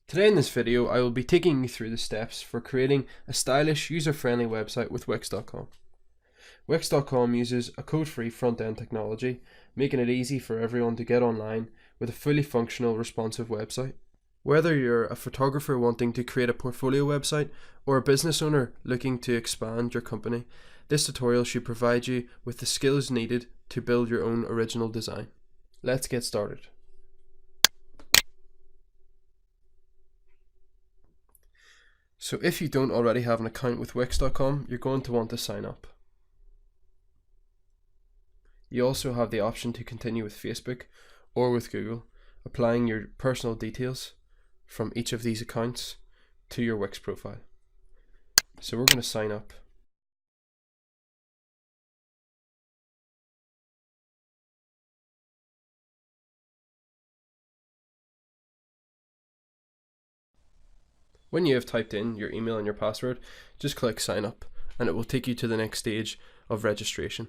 Today in this video, I will be taking you through the steps for creating a stylish, user-friendly website with Wix.com. Wix.com uses a code-free front-end technology, making it easy for everyone to get online with a fully functional, responsive website. Whether you're a photographer wanting to create a portfolio website or a business owner looking to expand your company, this tutorial should provide you with the skills needed to build your own original design. Let's get started. So if you don't already have an account with Wix.com, you're going to want to sign up. You also have the option to continue with Facebook or with Google, applying your personal details from each of these accounts to your Wix profile. So we're going to sign up. When you have typed in your email and your password, just click sign up and it will take you to the next stage of registration.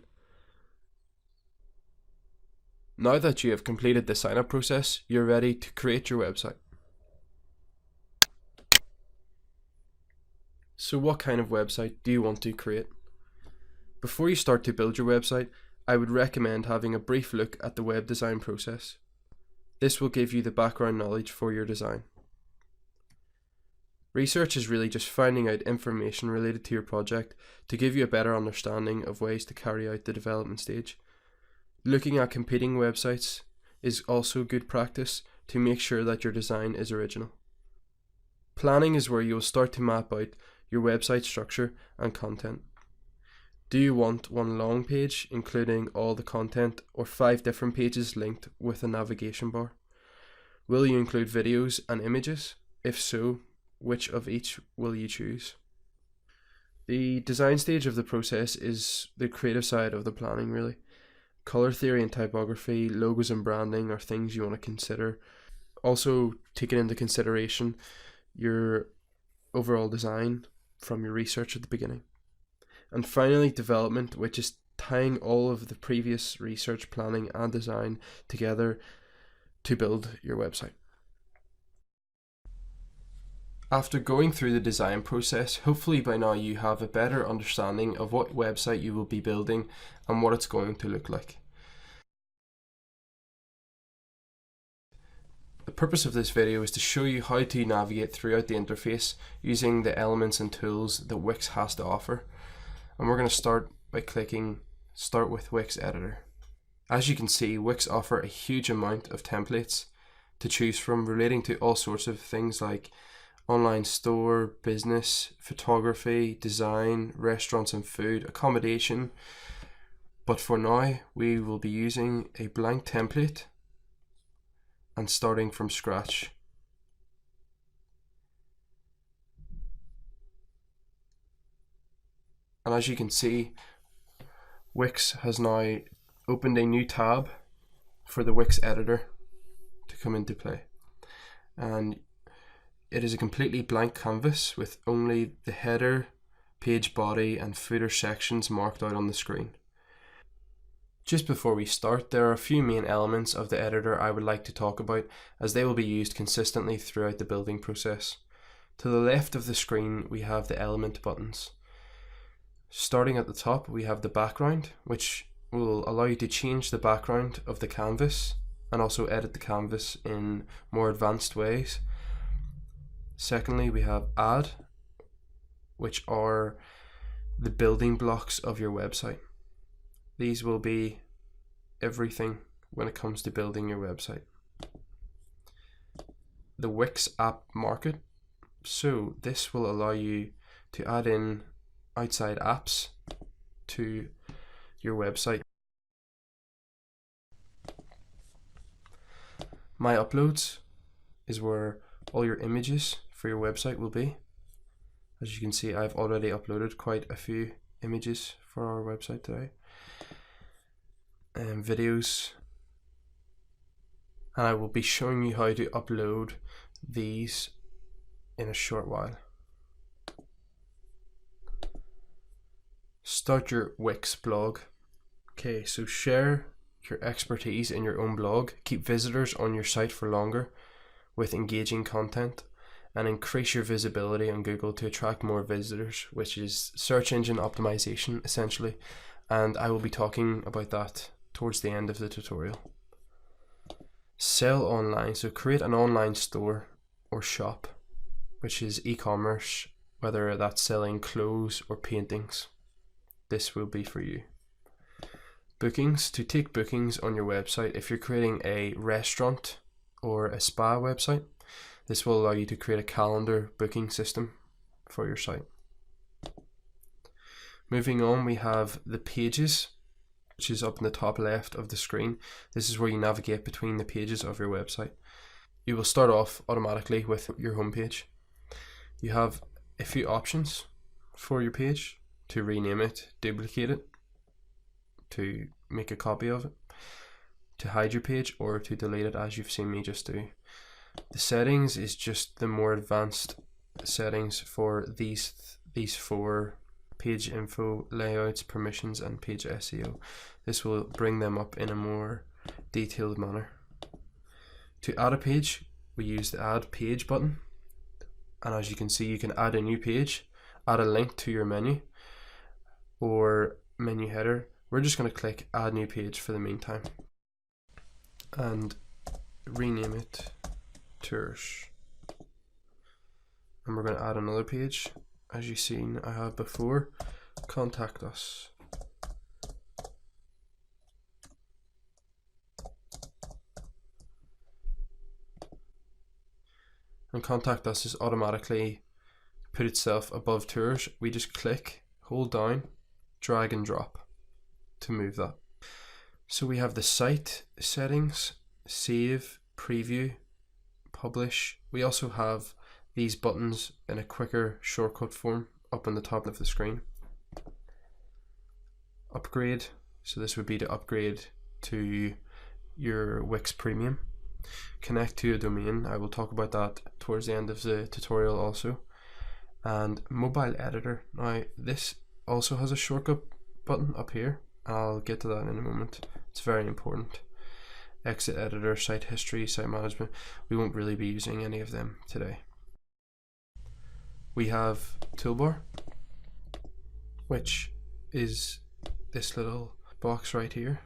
Now that you have completed the sign up process, you're ready to create your website. So what kind of website do you want to create? Before you start to build your website, I would recommend having a brief look at the web design process. This will give you the background knowledge for your design. Research is really just finding out information related to your project to give you a better understanding of ways to carry out the development stage. Looking at competing websites is also good practice to make sure that your design is original. Planning is where you will start to map out your website structure and content. Do you want one long page including all the content or 5 different pages linked with a navigation bar? Will you include videos and images? If so, which of each will you choose? The design stage of the process is the creative side of the planning really. Color theory and typography, logos and branding are things you want to consider. Also taking into consideration your overall design from your research at the beginning. And finally development, which is tying all of the previous research, planning and design together to build your website. After going through the design process, hopefully by now you have a better understanding of what website you will be building and what it's going to look like. The purpose of this video is to show you how to navigate throughout the interface using the elements and tools that Wix has to offer. And we're going to start by clicking Start with Wix Editor. As you can see, Wix offer a huge amount of templates to choose from relating to all sorts of things like online store, business, photography, design, restaurants and food, accommodation. But for now, we will be using a blank template and starting from scratch. And as you can see, Wix has now opened a new tab for the Wix editor to come into play. And it is a completely blank canvas with only the header, page body and footer sections marked out on the screen. Just before we start, there are a few main elements of the editor I would like to talk about as they will be used consistently throughout the building process. To the left of the screen we have the element buttons. Starting at the top we have the background, which will allow you to change the background of the canvas and also edit the canvas in more advanced ways. Secondly, we have add, which are the building blocks of your website. These will be everything when it comes to building your website. The Wix app market. So this will allow you to add in outside apps to your website. My uploads is where all your images for your website will be. As you can see, I've already uploaded quite a few images for our website today. And videos. And I will be showing you how to upload these in a short while. Start your Wix blog. Okay, so share your expertise in your own blog. Keep visitors on your site for longer. with engaging content and increase your visibility on Google to attract more visitors, which is search engine optimization essentially, and I will be talking about that towards the end of the tutorial. Sell online, so create an online store or shop, which is e-commerce, whether that's selling clothes or paintings. This will be for you. Bookings, to take bookings on your website. If you're creating a restaurant or a spa website, this will allow you to create a calendar booking system for your site. Moving on, we have the pages, which is up in the top left of the screen. This is where you navigate between the pages of your website. You will start off automatically with your homepage. You have a few options for your page: to rename it, duplicate it, to make a copy of it, to hide your page, or to delete it, as you've seen me just do. The settings is just the more advanced settings for these four: page info, layouts, permissions, and page SEO. This will bring them up in a more detailed manner. To add a page, we use the add page button, and as you can see, you can add a new page, add a link to your menu or menu header. We're just going to click add new page for the meantime and rename it tours, and we're going to add another page. As you've seen I have before, contact us. And contact us is automatically put itself above tours. We just click, hold down, drag and drop to move that. So we have the site settings, save, preview, publish. We also have these buttons in a quicker shortcut form up on the top of the screen. Upgrade, so this would be to upgrade to your Wix Premium. Connect to a domain, I will talk about that towards the end of the tutorial also. And mobile editor, now this also has a shortcut button up here. I'll get to that in a moment, it's very important. Exit editor, site history, site management, we won't really be using any of them today. We have toolbar, which is this little box right here,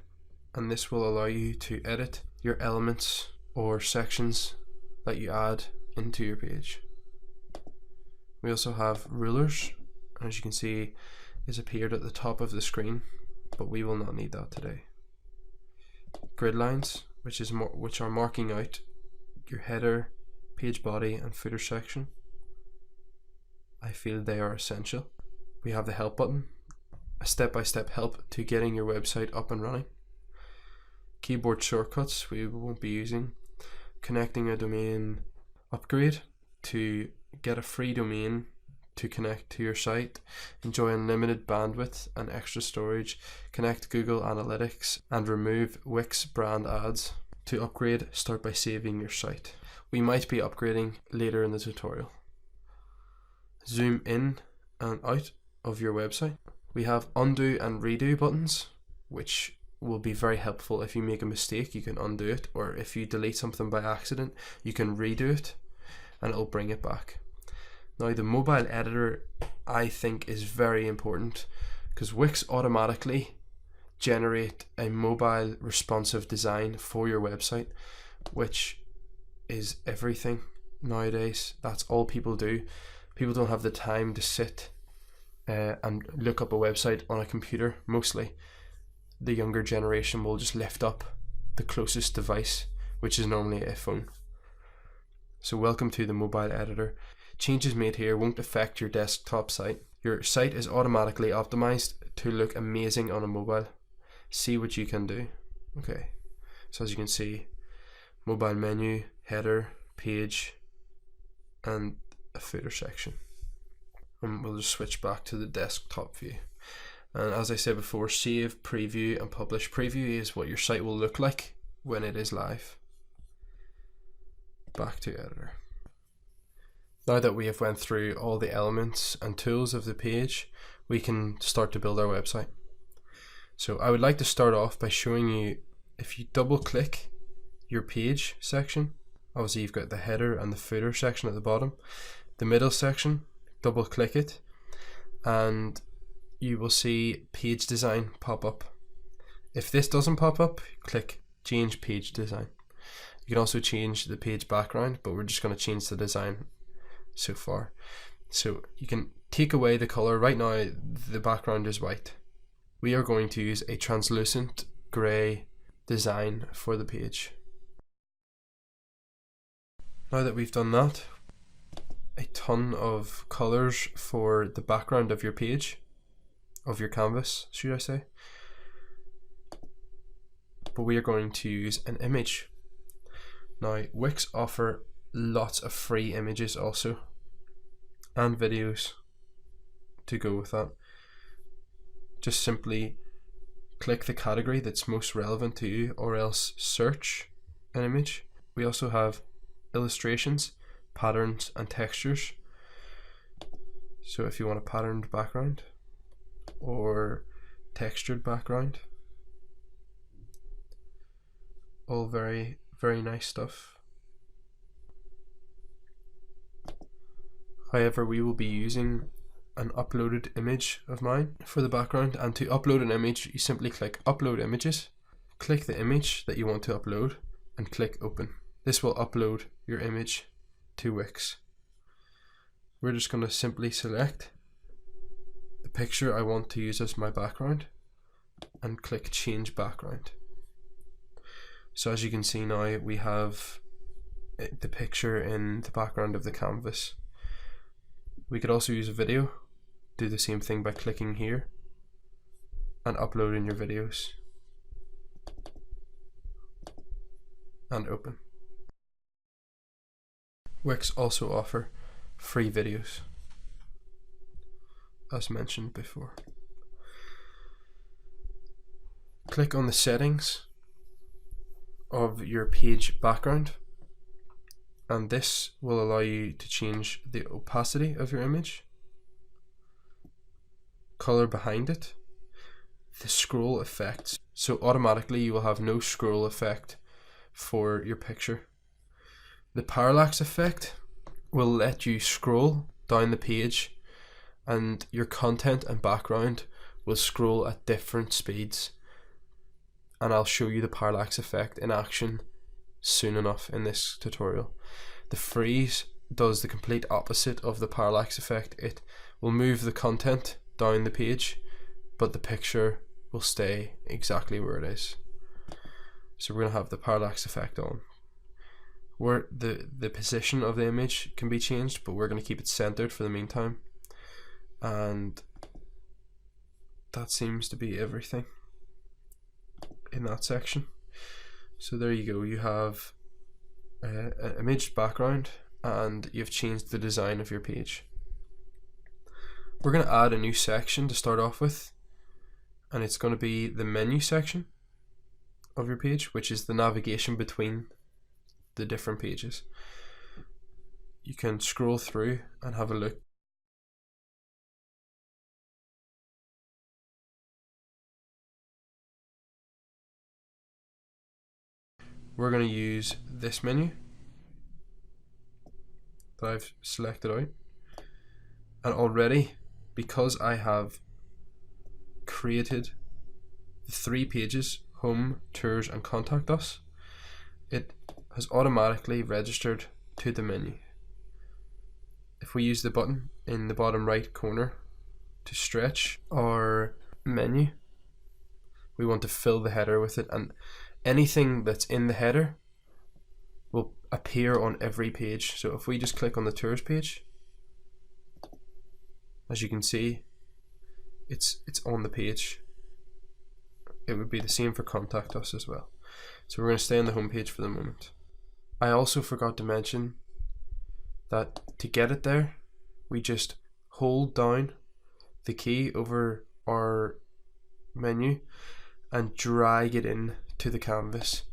and this will allow you to edit your elements or sections that you add into your page. We also have rulers, as you can see is appeared at the top of the screen, but we will not need that today. Grid lines, which are marking out your header, page body and footer section. I feel they are essential. We have the help button, a step-by-step help to getting your website up and running. Keyboard shortcuts we won't be using. Connecting a domain, upgrade to get a free domain to connect to your site, enjoy unlimited bandwidth and extra storage, connect Google Analytics, and remove Wix brand ads. To upgrade, start by saving your site. We might be upgrading later in the tutorial. Zoom in and out of your website. We have undo and redo buttons, which will be very helpful. If you make a mistake, you can undo it, or if you delete something by accident, you can redo it and it'll bring it back. Now the mobile editor I think is very important, because Wix automatically generate a mobile responsive design for your website, which is everything nowadays. That's all people do. People don't have the time to sit and look up a website on a computer. Mostly the younger generation will just lift up the closest device, which is normally a phone. So welcome to the mobile editor. Changes made here won't affect your desktop site. Your site is automatically optimized to look amazing on a mobile. See what you can do. Okay, so as you can see, mobile menu, header, page, and a footer section. And we'll just switch back to the desktop view. And as I said before, save, preview, and publish. Preview is what your site will look like when it is live. Back to editor. Now that we have went through all the elements and tools of the page, we can start to build our website. So I would like to start off by showing you, if you double click your page section, Obviously you've got the header and the footer section at the bottom. The middle section, double click it and you will see page design pop up. If this doesn't pop up, click change page design. You can also change the page background, but we're just going to change the design so far. So you can take away the color. Right now the background is white. We are going to use a translucent gray design for the page. Now that we've done that, a ton of colors for the background of your page, of your canvas, should I say. But we are going to use an image. Now, Wix offer lots of free images also, and videos to go with that. Just simply click the category that's most relevant to you, or else search an image. We also have illustrations, patterns and textures. So if you want a patterned background or textured background, all very nice stuff. However, we will be using an uploaded image of mine for the background, and to upload an image you simply click upload images, click the image that you want to upload and click open. This will upload your image to Wix. We're just going to simply select the picture I want to use as my background and click change background. So as you can see now, we have the picture in the background of the canvas. We could also use a video. Do the same thing by clicking here and uploading your videos and open. Wix also offer free videos, as mentioned before. Click on the settings of your page background, and this will allow you to change the opacity of your image, color behind it, the scroll effects. So automatically you will have no scroll effect for your picture. The parallax effect will let you scroll down the page and your content and background will scroll at different speeds, and I'll show you the parallax effect in action soon enough in this tutorial. The freeze does the complete opposite of the parallax effect. It will move the content down the page, but the picture will stay exactly where it is. So we're going to have the parallax effect on. Where the position of the image can be changed, but we're going to keep it centered for the meantime. And that seems to be everything in that section. So there you go, you have an image background and you've changed the design of your page. We're going to add a new section to start off with, and it's going to be the menu section of your page, which is the navigation between the different pages. You can scroll through and have a look. We're going to use this menu that I've selected out, and already, because I have created the 3 pages, home, tours and contact us, it has automatically registered to the menu. If we use the button in the bottom right corner to stretch our menu, we want to fill the header with it, and anything that's in the header will appear on every page. So if we just click on the tours page, as you can see, it's on the page. It would be the same for contact us as well. So we're going to stay on the home page for the moment. I also forgot to mention that to get it there, we just hold down the key over our menu and drag it in to the canvas.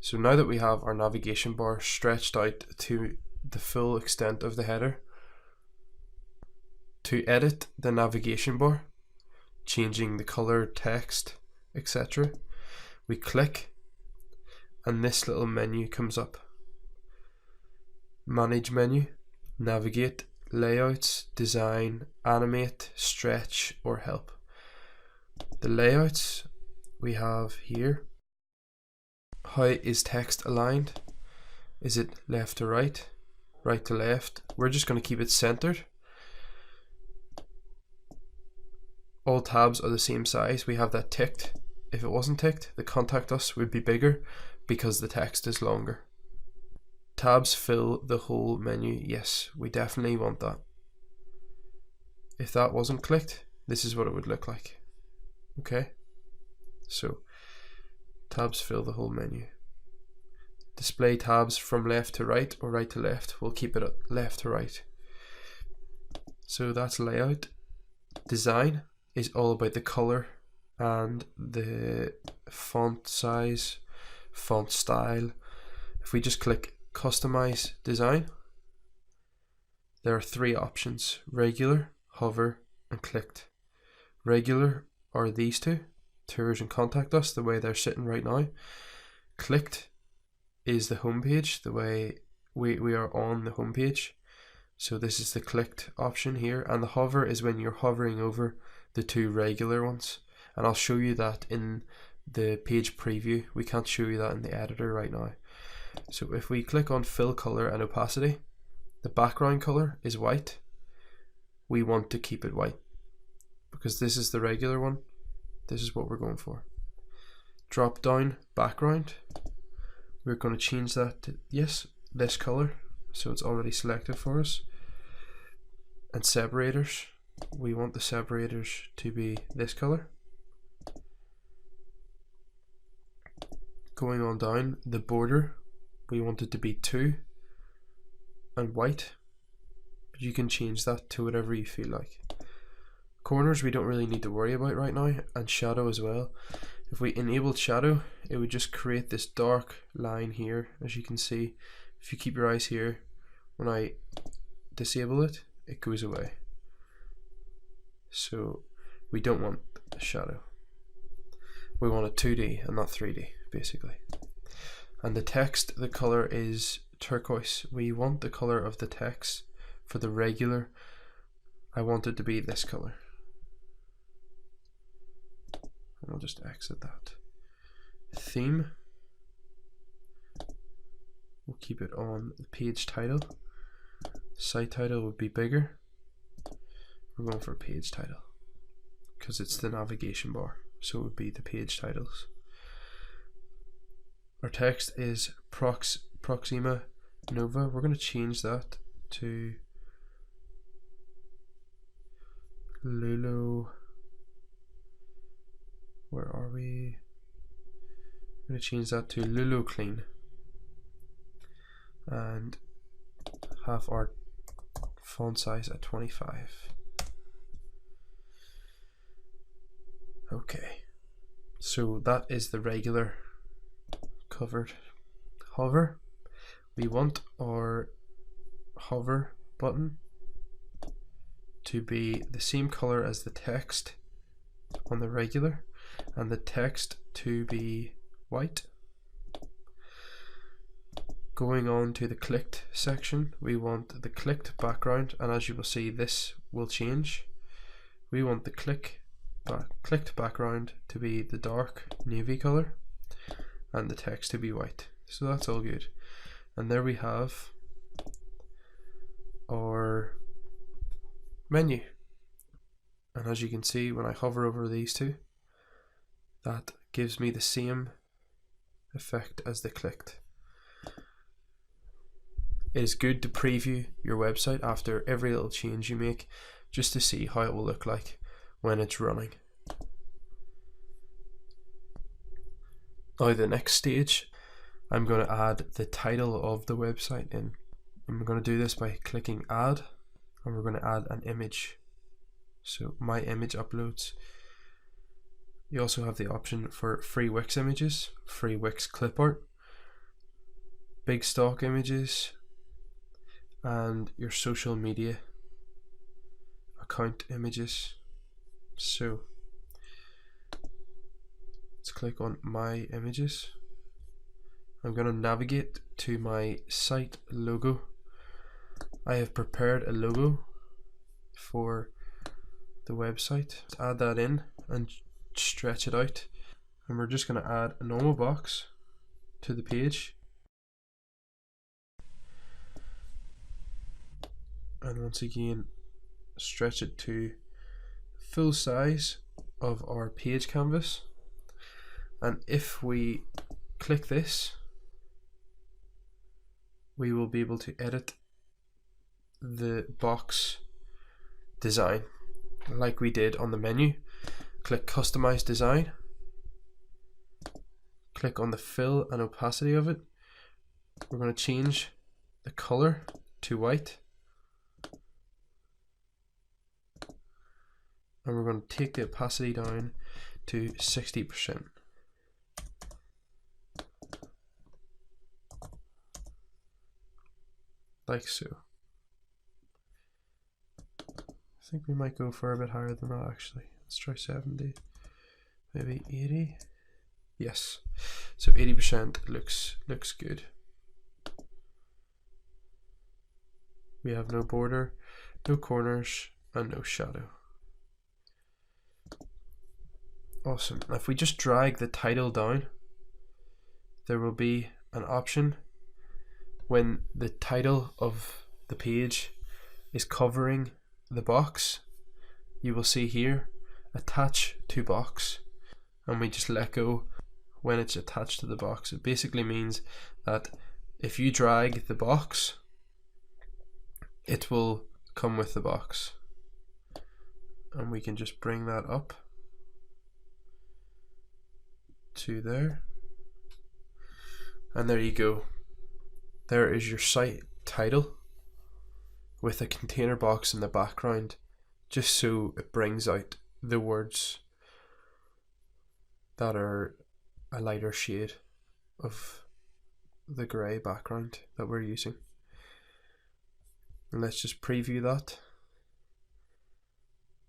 So now that we have our navigation bar stretched out to the full extent of the header, to edit the navigation bar, changing the color, text, etc., we click and this little menu comes up. manage menu, navigate, layouts, design, animate, stretch, or help. The layouts we have here. How is text aligned? Is it left to right, right to left? We're just going to keep it centered. All tabs are the same size. We have that ticked. If it wasn't ticked, the contact us would be bigger because the text is longer. Tabs fill the whole menu. Yes, we definitely want that. If that wasn't clicked, this is what it would look like. Okay, so tabs fill the whole menu. Display tabs from left to right or right to left. We'll keep it left to right. So that's layout. Design is all about the color and the font size, font style. If we just click customize design, there are three options: regular, hover, and clicked. Regular are these two, tours and contact us, the way they're sitting right now. Clicked is the home page, the way we are on the home page. So this is the clicked option here, and the hover is when you're hovering over the two regular ones, and I'll show you that in the page preview. We can't show you that in the editor right now. So if we click on fill color and opacity, the background color is white. We want to keep it white because this is the regular one. This is what we're going for. Drop down background, we're going to change that to, yes, this color, so it's already selected for us. And separators, we want the separators to be this color. Going on down, the border, we want it to be 2 and white, but you can change that to whatever you feel like. Corners we don't really need to worry about right now, and shadow as well. If we enabled shadow, it would just create this dark line here, as you can see. If you keep your eyes here, when I disable it, it goes away. So we don't want a shadow. We want a 2D and not 3D, basically. And the text, the color is turquoise. We want the color of the text for the regular. I want it to be this color. I'll just exit that. Theme, we'll keep it on the page title. Site title would be bigger. We're going for page title because it's the navigation bar, so it would be the page titles. Our text is Proxima Nova. We're going to change that to Lulu. Where are we? I'm going to change that to Lulu Clean and have our font size at 25. Okay, so that is the regular covered. Hover, we want our hover button to be the same color as the text on the regular, and the text to be white. Going on to the clicked section, we want the clicked background, and as you will see, this will change. We want the clicked background to be the dark navy color and the text to be white. So that's all good. And there we have our menu. And as you can see, when I hover over these two, that gives me the same effect as the clicked. It is good to preview your website after every little change you make, just to see how it will look like when it's running. Now the next stage, I'm going to add the title of the website in. I'm going to do this by clicking add, and we're going to add an image. So my image uploads. You also have the option for free Wix images, free Wix clip art, big stock images, and your social media account images. So let's click on my images. I'm going to navigate to my site logo I have prepared a logo for the website. Let's add that in and stretch it out. And we're just going to add a normal box to the page. And once again, stretch it to full size of our page canvas. And if we click this, we will be able to edit the box design like we did on the menu. Click Customize Design, click on the fill and opacity of it. We're going to change the color to white, and we're going to take the opacity down to 60%. Like so. I think we might go for a bit higher than that actually. Let's try 70, maybe 80. Yes, so 80% looks good. We have no border, no corners, and no shadow. Awesome. Now if we just drag the title down, there will be an option when the title of the page is covering the box. You will see here, attach to box, and we just let go when it's attached to the box. It basically means that if you drag the box, it will come with the box. And we can just bring that up to there. And there you go. There is your site title with a container box in the background, just so it brings out the words that are a lighter shade of the grey background that we're using. And let's just preview that.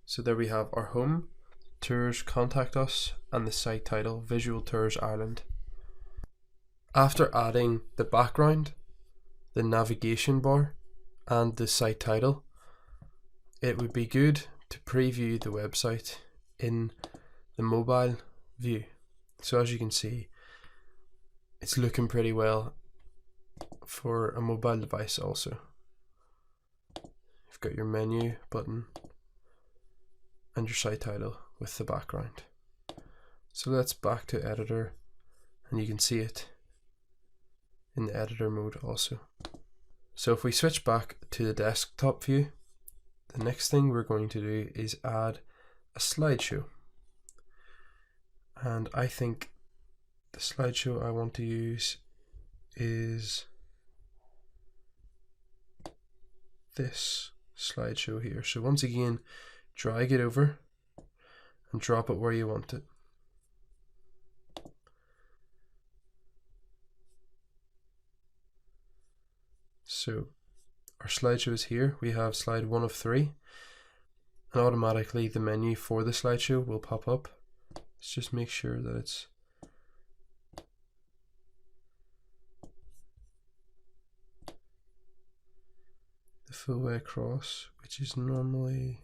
So there we have our home, tours, contact us, and the site title, Visual Tours Ireland. After adding the background, the navigation bar, and the site title, it would be good to preview the website in the mobile view. So as you can see, it's looking pretty well for a mobile device also. You've got your menu button and your site title with the background. So let's back to editor, and you can see it in the editor mode also. So if we switch back to the desktop view, the next thing we're going to do is add a slideshow. And I think the slideshow I want to use is this slideshow here. So once again, drag it over and drop it where you want it. So our slideshow is here. We have slide 1 of 3, and automatically the menu for the slideshow will pop up. Let's just make sure that it's the full way across, which is normally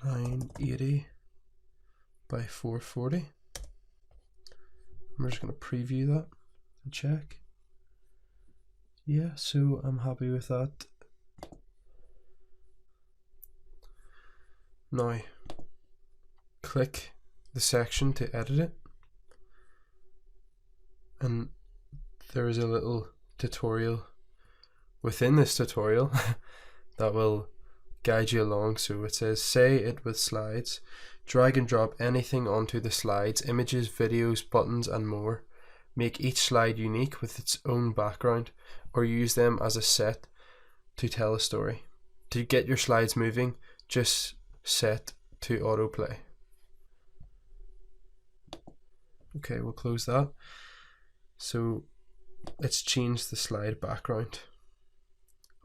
980 by 440. I'm just going to preview that and check. Yeah, so I'm happy with that. Now, click the section to edit it, and there is a little tutorial within this tutorial that will guide you along. So it says, say it with slides, drag and drop anything onto the slides, images, videos, buttons, and more. Make each slide unique with its own background, or use them as a set to tell a story. To get your slides moving, just set to autoplay. Okay, we'll close that. So let's change the slide background.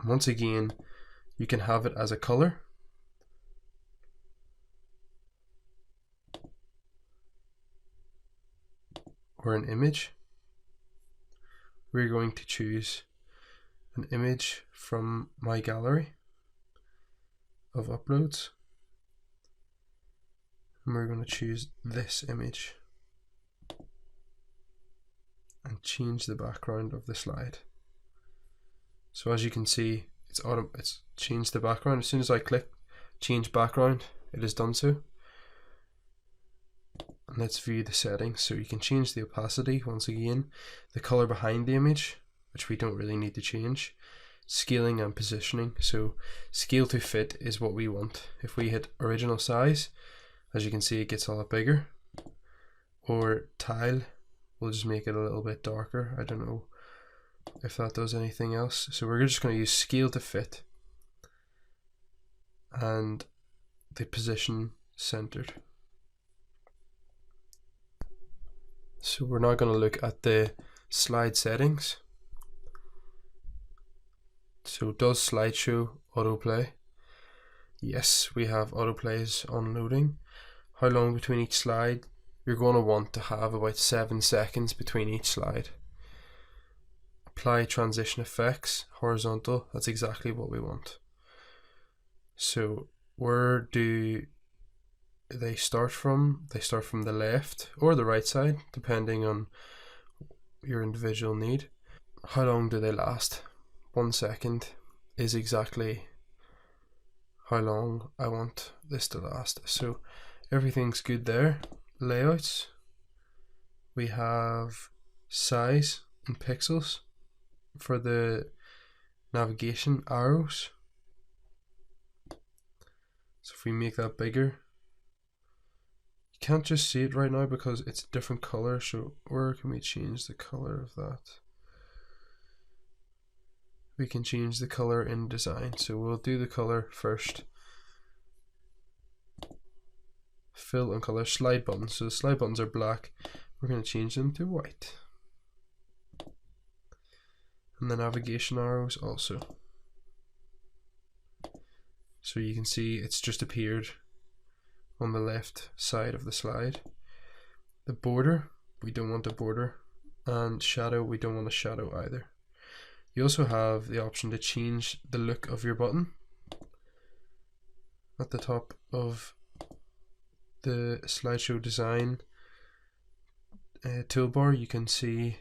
Once again, you can have it as a color, or an image. We're going to choose an image from my gallery of uploads, and we're going to choose this image and change the background of the slide. So as you can see, it's changed the background. As soon as I click change background, it has done so. And let's view the settings. So you can change the opacity once again, the color behind the image, which we don't really need to change, scaling and positioning. So scale to fit is what we want. If we hit original size, as you can see, it gets a lot bigger. Or tile, we'll just make it a little bit darker. I don't know if that does anything else. So we're just going to use scale to fit and the position centered. So we're now going to look at the slide settings. So does slideshow autoplay? Yes, we have autoplays on loading. How long between each slide? You're going to want to have about 7 seconds between each slide. Apply transition effects, horizontal, that's exactly what we want. So where do they start from? They start from the left or the right side, depending on your individual need. How long do they last? 1 second is exactly how long I want this to last. So everything's good there. Layouts, we have size in pixels for the navigation arrows. So if we make that bigger, you can't just see it right now because it's a different color. So where can we change the color of that? We can change the color in design. So we'll do the color first. Fill and color slide buttons. So the slide buttons are black. We're going to change them to white. And the navigation arrows also. So you can see it's just appeared on the left side of the slide. The border, we don't want a border. And shadow, we don't want a shadow either. You also have the option to change the look of your button. At the top of the slideshow design toolbar, you can see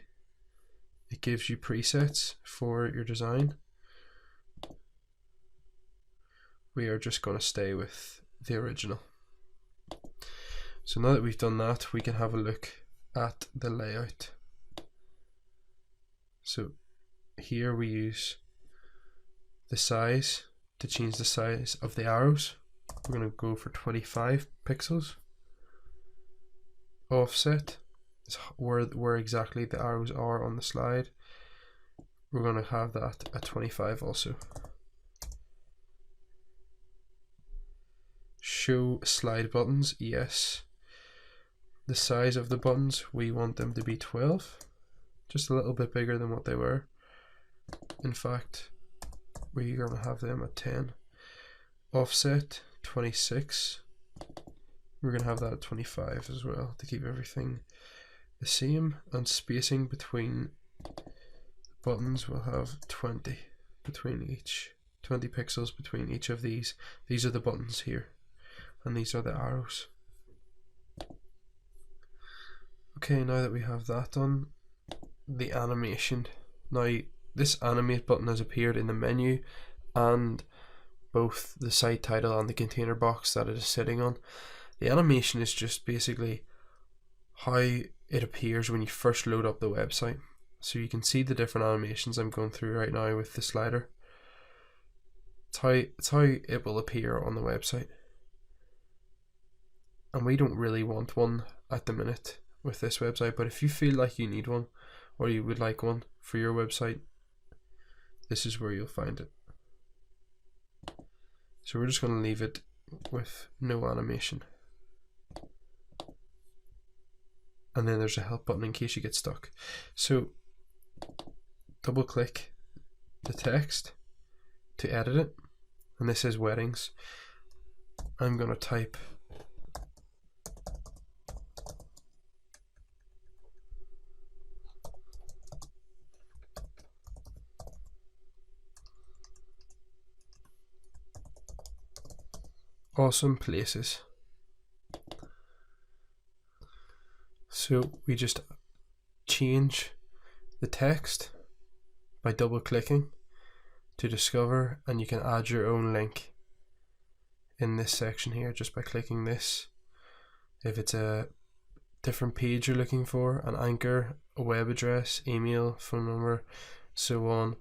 it gives you presets for your design. We are just going to stay with the original. So now that we've done that, we can have a look at the layout. So here we use the size to change the size of the arrows. We're going to go for 25 pixels. Offset is where exactly the arrows are on the slide. We're going to have that at 25 also. Show slide buttons, yes. The size of the buttons, we want them to be 12, just a little bit bigger than what they were. In fact, we're going to have them at 10. Offset 26. We're going to have that at 25 as well to keep everything the same. And spacing between buttons, we'll have 20 between each. 20 pixels between each of these. These are the buttons here, and these are the arrows. Okay, now that we have that done, the animation. Now this animate button has appeared in the menu and both the site title and the container box that it is sitting on. The animation is just basically how it appears when you first load up the website. So you can see the different animations I'm going through right now with the slider. It's how it will appear on the website. And we don't really want one at the minute with this website, but if you feel like you need one or you would like one for your website, this is where you'll find it. So we're just going to leave it with no animation. And then there's a help button in case you get stuck. So double click the text to edit it, and this is weddings. I'm going to type awesome places. So we just change the text by double clicking to discover, and you can add your own link in this section here just by clicking this. If it's a different page you're looking for, an anchor, a web address, email, phone number, so on,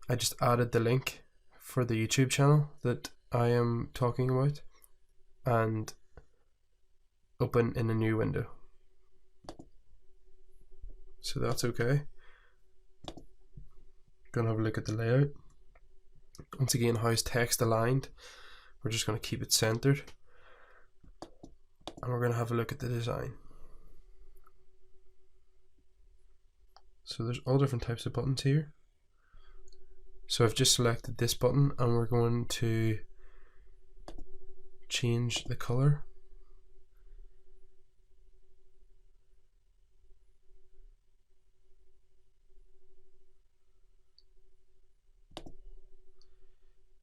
I just added the link for the YouTube channel that I am talking about and open in a new window. So that's okay. Gonna have a look at the layout. Once again, how's text aligned? We're just going to keep it centered, and we're going to have a look at the design. So there's all different types of buttons here. So I've just selected this button, and we're going to change the color.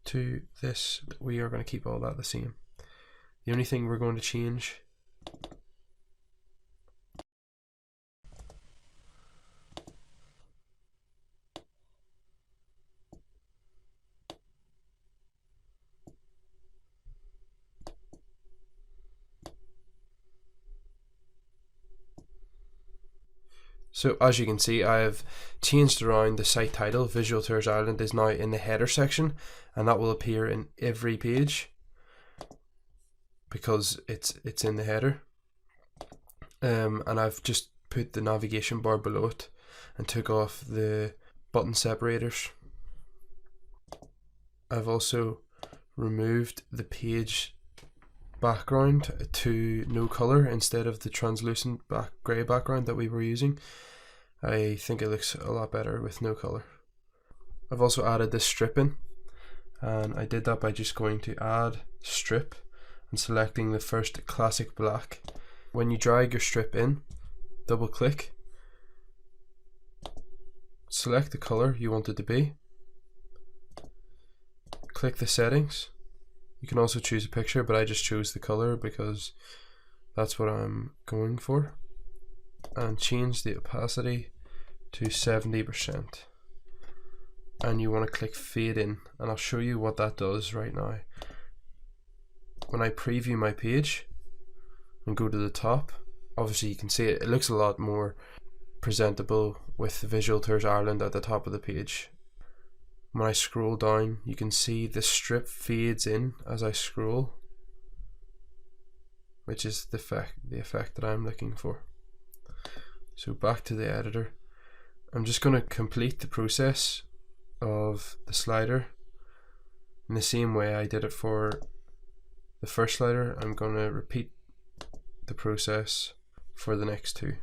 To this, we are going to keep all that the same. The only thing we're going to change So as you can see, I have changed around the site title. Visual Tours Ireland is now in the header section, and that will appear in every page because it's in the header. And I've just put the navigation bar below it and took off the button separators. I've also removed the page background to no color instead of the translucent grey background that we were using. I think it looks a lot better with no color. I've also added this strip in, and I did that by just going to add strip and selecting the first classic black. When you drag your strip in, double click, select the color you want it to be, click the settings. You can also choose a picture, but I just chose the color because that's what I'm going for, and change the opacity to 70%. And you want to click fade in, and I'll show you what that does right now. When I preview my page and go to the top, obviously you can see it looks a lot more presentable with Visual Tours Ireland at the top of the page. When I scroll down, you can see the strip fades in as I scroll, which is the effect that I'm looking for. So back to the editor. I'm just going to complete the process of the slider in the same way I did it for the first slider. I'm going to repeat the process for the next two.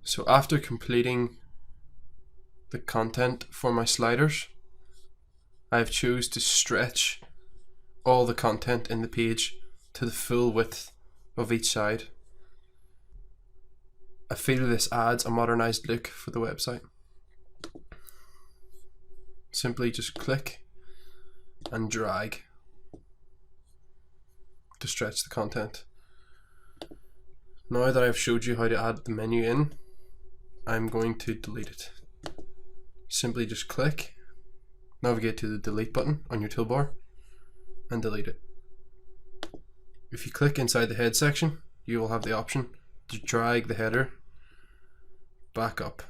So after completing the content for my sliders, I've chosen to stretch all the content in the page to the full width of each side. I feel this adds a modernized look for the website. Simply just click and drag to stretch the content. Now that I've showed you how to add the menu in, I'm going to delete it. Simply just click, navigate to the delete button on your toolbar, and delete it. If you click inside the head section, you will have the option to drag the header back up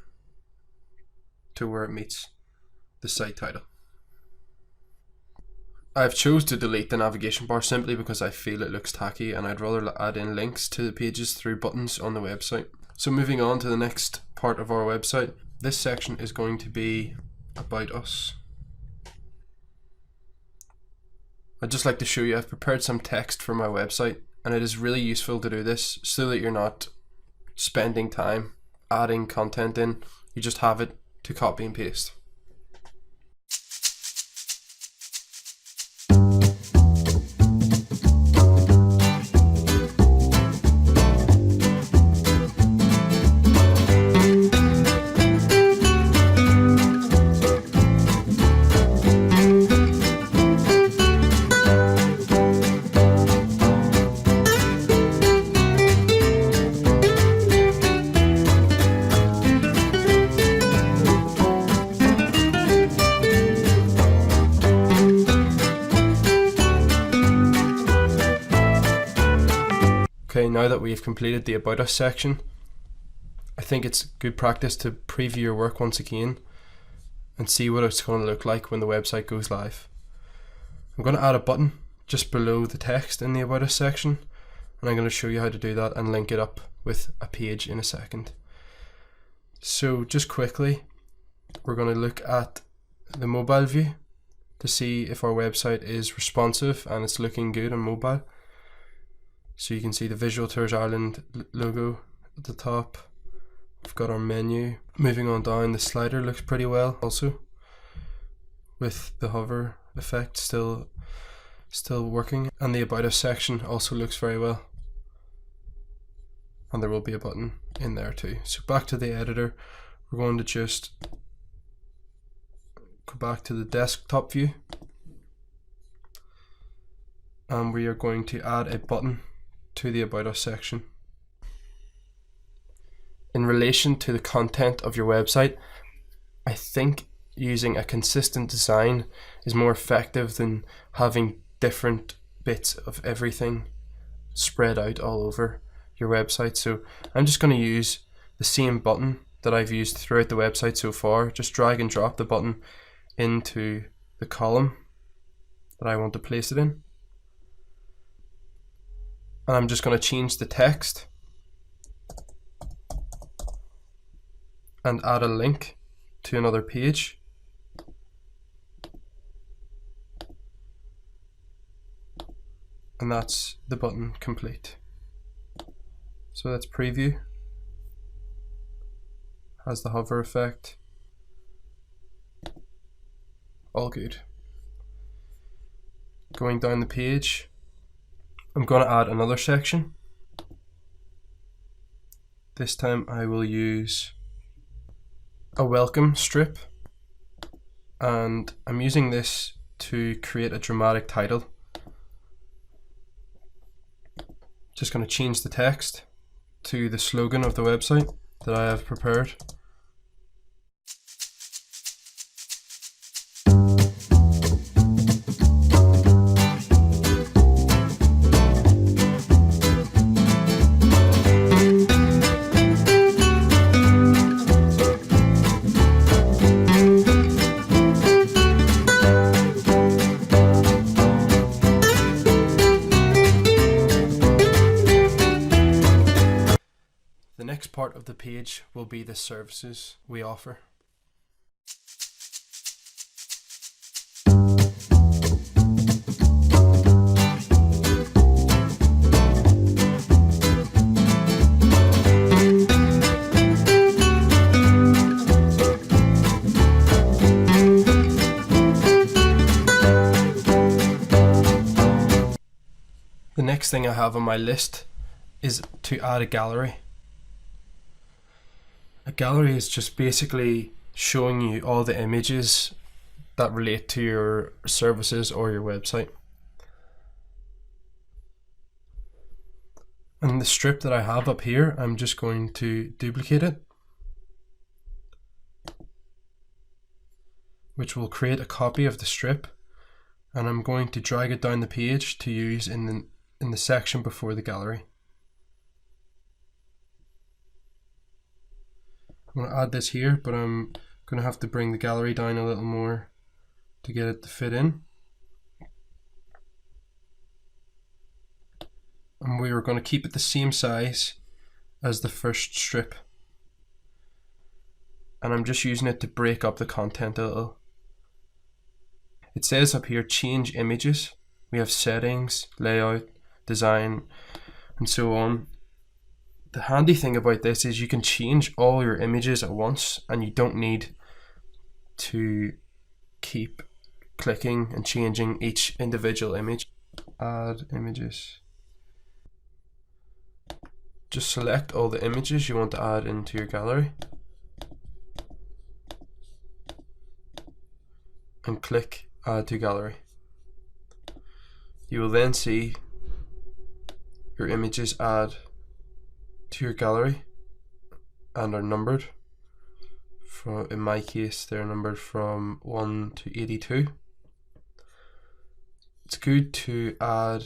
to where it meets the site title. I've chose to delete the navigation bar simply because I feel it looks tacky, and I'd rather add in links to the pages through buttons on the website. So moving on to the next part of our website, this section is going to be about us. I'd just like to show you I've prepared some text for my website, and it is really useful to do this so that you're not spending time adding content in. You just have it to copy and paste. Okay, now that we've completed the About Us section, I think it's good practice to preview your work once again and see what it's going to look like when the website goes live. I'm going to add a button just below the text in the About Us section, and I'm going to show you how to do that and link it up with a page in a second. So just quickly, we're going to look at the mobile view to see if our website is responsive and it's looking good on mobile. So you can see the Visual Tours Ireland logo at the top. We've got our menu. Moving on down, the slider looks pretty well also, with the hover effect still working, and the About Us section also looks very well, and there will be a button in there too. So back to the editor, we're going to just go back to the desktop view, and we are going to add a button to the About Us section. In relation to the content of your website, I think using a consistent design is more effective than having different bits of everything spread out all over your website. So I'm just going to use the same button that I've used throughout the website so far. Just drag and drop the button into the column that I want to place it in. And I'm just going to change the text and add a link to another page. And that's the button complete. So that's preview. Has the hover effect. All good. Going down the page, I'm going to add another section. This time I will use a welcome strip, and I'm using this to create a dramatic title. Just going to change the text to the slogan of the website that I have prepared. The next part of the page will be the services we offer. The next thing I have on my list is to add a gallery. A gallery is just basically showing you all the images that relate to your services or your website. And the strip that I have up here, I'm just going to duplicate it, which will create a copy of the strip, and I'm going to drag it down the page to use in the section before the gallery. I'm going to add this here, but I'm going to have to bring the gallery down a little more to get it to fit in. And we are going to keep it the same size as the first strip. And I'm just using it to break up the content a little. It says up here, change images. We have settings, layout, design, and so on. The handy thing about this is you can change all your images at once, and you don't need to keep clicking and changing each individual image. Add images. Just select all the images you want to add into your gallery and click Add to Gallery. You will then see your images add to your gallery and are numbered. In my case, they're numbered from 1 to 82. It's good to add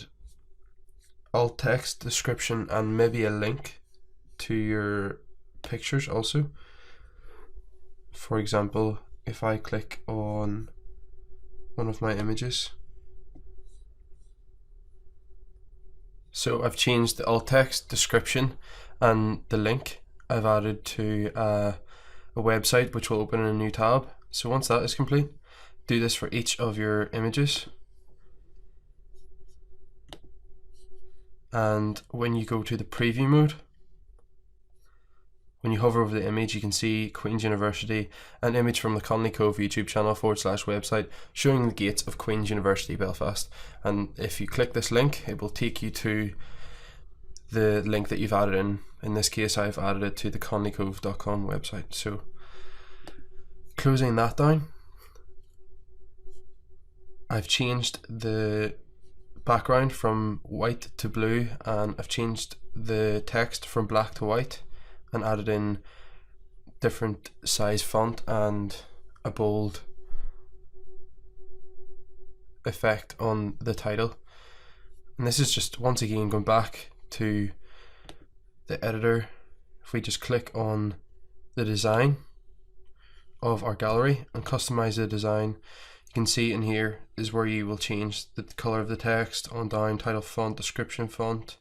alt text, description, and maybe a link to your pictures also. For example, if I click on one of my images, so I've changed the alt text, description, and the link I've added to a website which will open in a new tab. So once that is complete, do this for each of your images. And when you go to the preview mode, when you hover over the image, you can see Queen's University, an image from the Conley Cove YouTube channel /website showing the gates of Queen's University Belfast. And if you click this link, it will take you to the link that you've added in. In this case, I've added it to the conleycove.com website. So closing that down, I've changed the background from white to blue, and I've changed the text from black to white and added in different size font and a bold effect on the title. And this is just once again going back to the editor. If we just click on the design of our gallery and customize the design, you can see in here is where you will change the color of the text on down, title font, description font,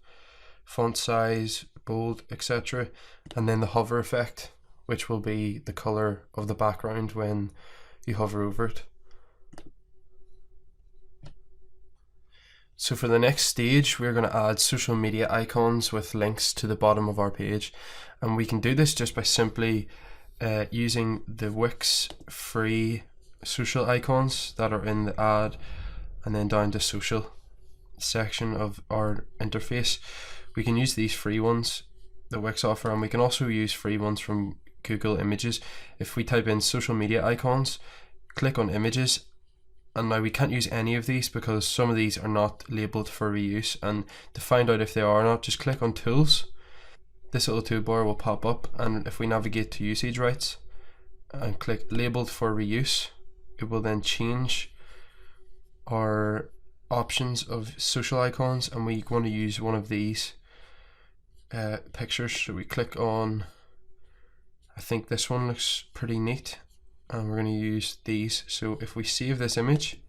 font size, bold, etc. And then the hover effect, which will be the color of the background when you hover over it. So for the next stage, we're going to add social media icons with links to the bottom of our page. And we can do this just by simply using the Wix free social icons that are in the add and then down to social section of our interface. We can use these free ones that Wix offer, and we can also use free ones from Google Images. If we type in social media icons, click on images, and now we can't use any of these because some of these are not labeled for reuse. And to find out if they are or not, just click on tools. This little toolbar will pop up, and if we navigate to usage rights and click labeled for reuse, it will then change our options of social icons, and we want to use one of these pictures. So we click on, I think this one looks pretty neat, and we're going to use these. So if we save this image,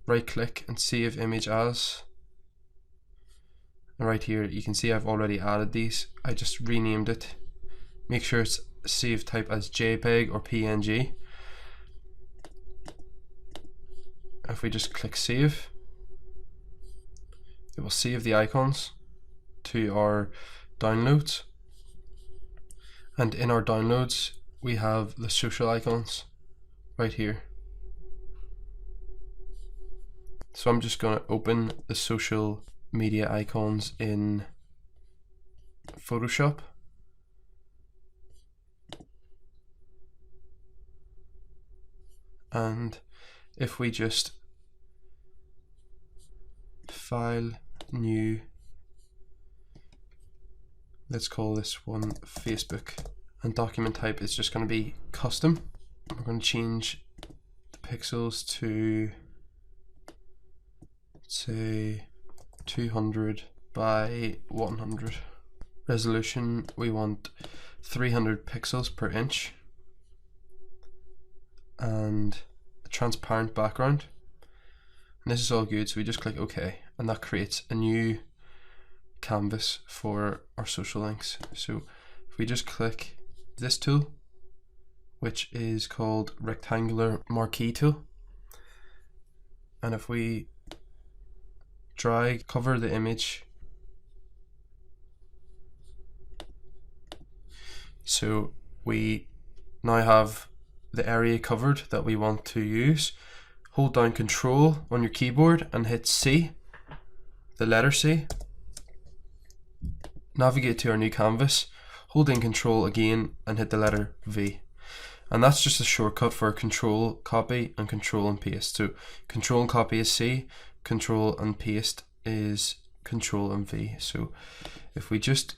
right click and save image as, and right here you can see I've already added these. I just renamed it. Make sure it's save type as JPEG or PNG. If we just click save, it will save the icons to our downloads, and in our downloads we have the social icons right here. So I'm just going to open the social media icons in Photoshop. And if we just file, new, let's call this one Facebook, and document type is just going to be custom. We're going to change the pixels to, say, 200 by 100. Resolution, we want 300 pixels per inch, and a transparent background. And this is all good, so we just click OK, and that creates a new canvas for our social links. So if we just click this tool, which is called rectangular marquee tool, and if we drag, cover the image. So we now have the area covered that we want to use. Hold down Control on your keyboard and hit C, the letter C. Navigate to our new canvas, hold in Control again and hit the letter V. And that's just a shortcut for Control Copy and Control and Paste. So Control and Copy is C, Control and Paste is Control and V. So if we just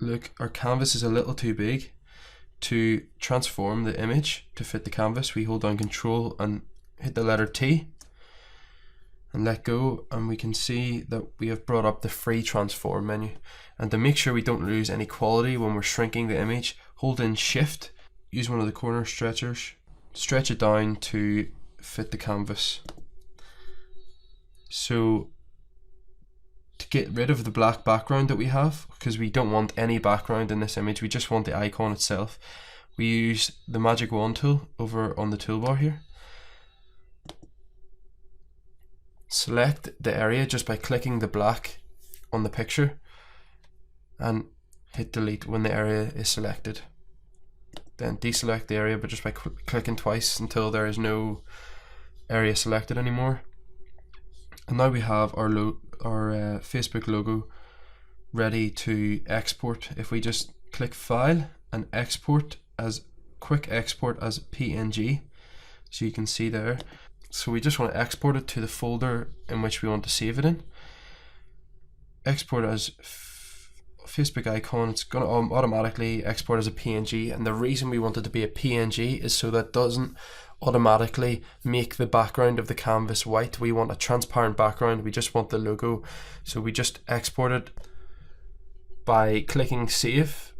look, our canvas is a little too big. To transform the image to fit the canvas, we hold down Control and hit the letter T and let go, and we can see that we have brought up the free transform menu. And to make sure we don't lose any quality when we're shrinking the image, hold in Shift, use one of the corner stretchers, stretch it down to fit the canvas. So to get rid of the black background that we have, because we don't want any background in this image, we just want the icon itself, we use the magic wand tool over on the toolbar here. Select the area just by clicking the black on the picture and hit delete when the area is selected. Then deselect the area but just by clicking twice until there is no area selected anymore. And now we have our Facebook logo ready to export. If we just click File and Export as Quick Export as PNG, so you can see there. So we just want to export it to the folder in which we want to save it in. Export as Facebook icon, it's going to automatically export as a PNG, and the reason we want it to be a PNG is so that it doesn't automatically make the background of the canvas white. We want a transparent background, we just want the logo, so we just export it by clicking Save.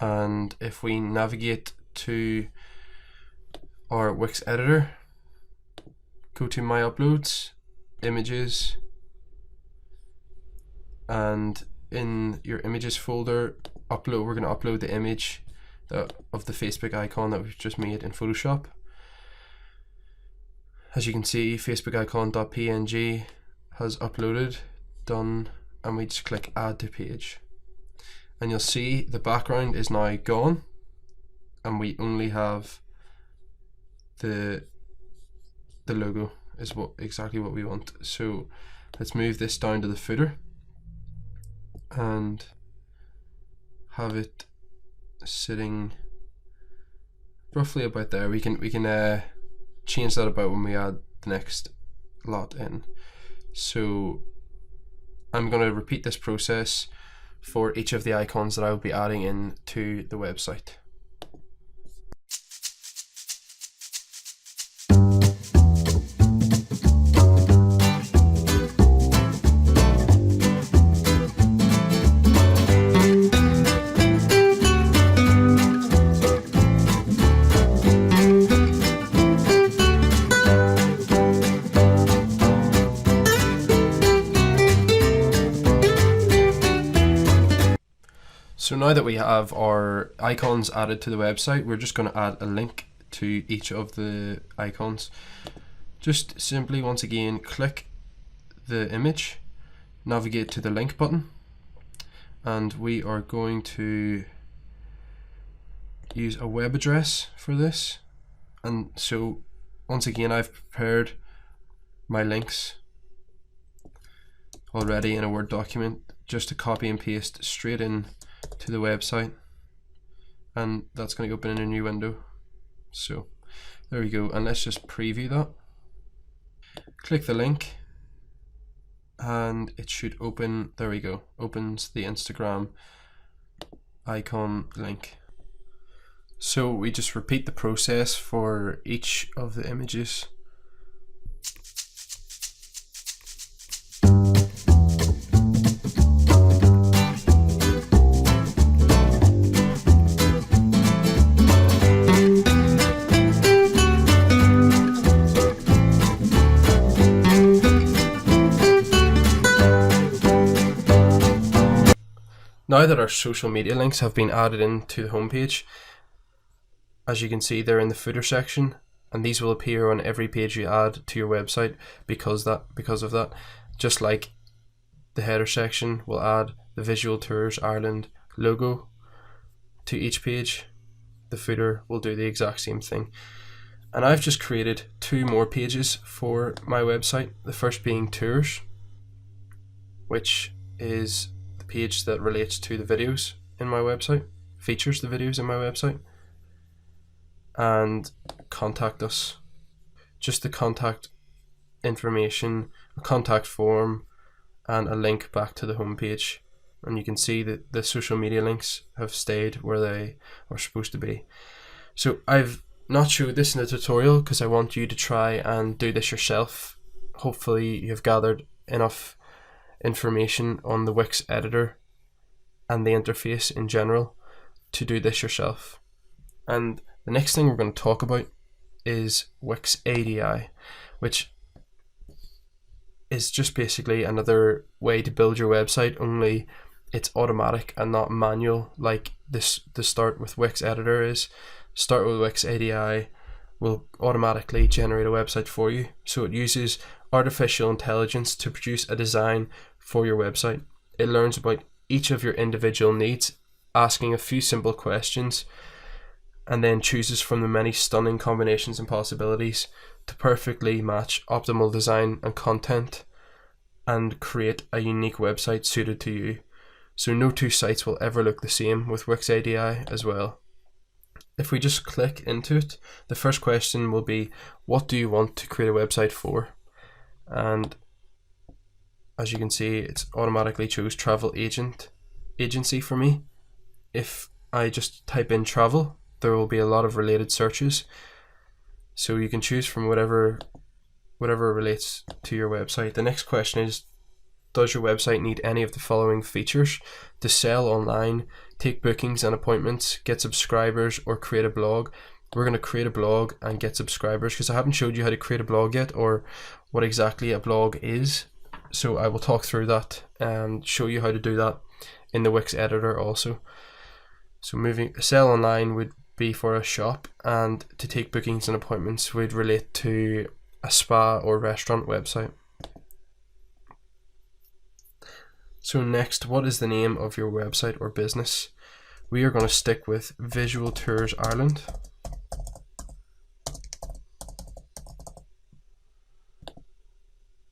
And if we navigate to our Wix editor, go to My Uploads, Images, and in your Images folder, we're going to upload the image of the Facebook icon that we've just made in Photoshop. As you can see, Facebook icon.png has uploaded, done, and we just click Add to Page. And you'll see the background is now gone and we only have the logo is exactly what we want. So let's move this down to the footer and have it sitting roughly about there. We can change that about when we add the next lot in. So I'm going to repeat this process for each of the icons that I will be adding in to the website. So now that we have our icons added to the website, we're just going to add a link to each of the icons. Just simply, once again, click the image, navigate to the link button, and we are going to use a web address for this. And so once again, I've prepared my links already in a Word document just to copy and paste straight in to the website, and that's going to open in a new window. So there we go, and let's just preview that. Click the link and it should open. There we go, opens the Instagram icon link. So we just repeat the process for each of the images. Now that our social media links have been added into the homepage, As you can see, they're in the footer section, and these will appear on every page you add to your website because of that. Just like the header section will add the Visual Tours Ireland logo to each page, the footer will do the exact same thing. And I've just created 2 more pages for my website. The first being tours, which is the page that relates to the videos in my website, features the videos in my website, and contact us. Just the contact information, a contact form, and a link back to the homepage. And you can see that the social media links have stayed where they are supposed to be. So I've not showed this in the tutorial because I want you to try and do this yourself. Hopefully you've gathered enough information on the Wix editor and the interface in general to do this yourself. And the next thing we're going to talk about is Wix ADI, which is just basically another way to build your website, only it's automatic and not manual like this. The start with Wix editor is. Start with Wix ADI will automatically generate a website for you. So it uses artificial intelligence to produce a design for your website. It learns about each of your individual needs, asking a few simple questions, and then chooses from the many stunning combinations and possibilities to perfectly match optimal design and content and create a unique website suited to you. So no 2 sites will ever look the same with Wix ADI as well. If we just click into it, the first question will be, what do you want to create a website for? And as you can see, it's automatically chose travel agency for me. If I just type in travel, there will be a lot of related searches. So you can choose from whatever relates to your website. The next question is, does your website need any of the following features to sell online, take bookings and appointments, get subscribers, or create a blog? We're going to create a blog and get subscribers because I haven't showed you how to create a blog yet or what exactly a blog is. So I will talk through that and show you how to do that in the Wix editor also. So sell online would be for a shop, and to take bookings and appointments would relate to a spa or restaurant website. So next, what is the name of your website or business? We are going to stick with Visual Tours Ireland.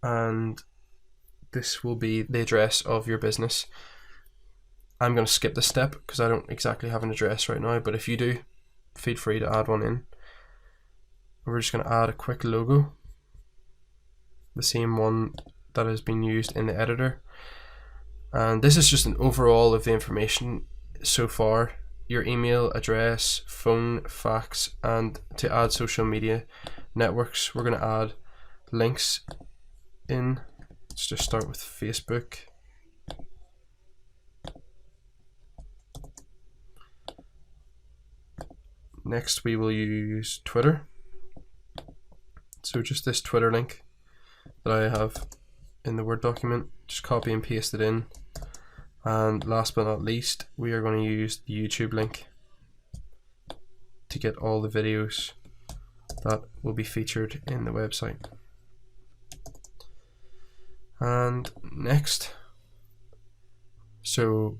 And this will be the address of your business. I'm going to skip this step because I don't exactly have an address right now, but if you do, feel free to add one in. We're just going to add a quick logo, the same one that has been used in the editor. And this is just an overall of the information so far: your email address, phone, fax, and to add social media networks, we're going to add links in. Let's just start with Facebook. Next, we will use Twitter. So just this Twitter link that I have in the Word document, just copy and paste it in. And last but not least, we are going to use the YouTube link to get all the videos that will be featured in the website. And next, so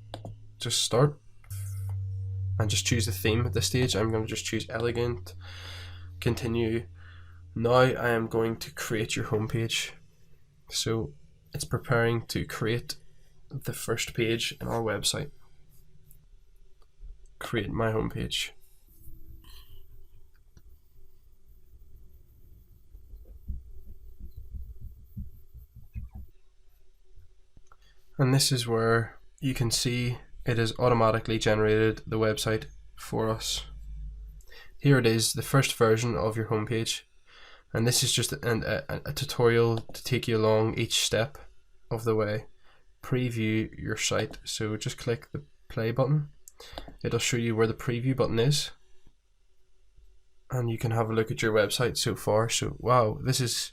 just start and just choose the theme at this stage. I'm going to just choose elegant, continue. Now I am going to create your homepage. So it's preparing to create the first page in our website. Create my homepage. And this is where you can see it has automatically generated the website for us. Here it is, the first version of your homepage. And this is just a tutorial to take you along each step of the way. Preview your site. So just click the play button. It'll show you where the preview button is. And you can have a look at your website so far. So wow, this is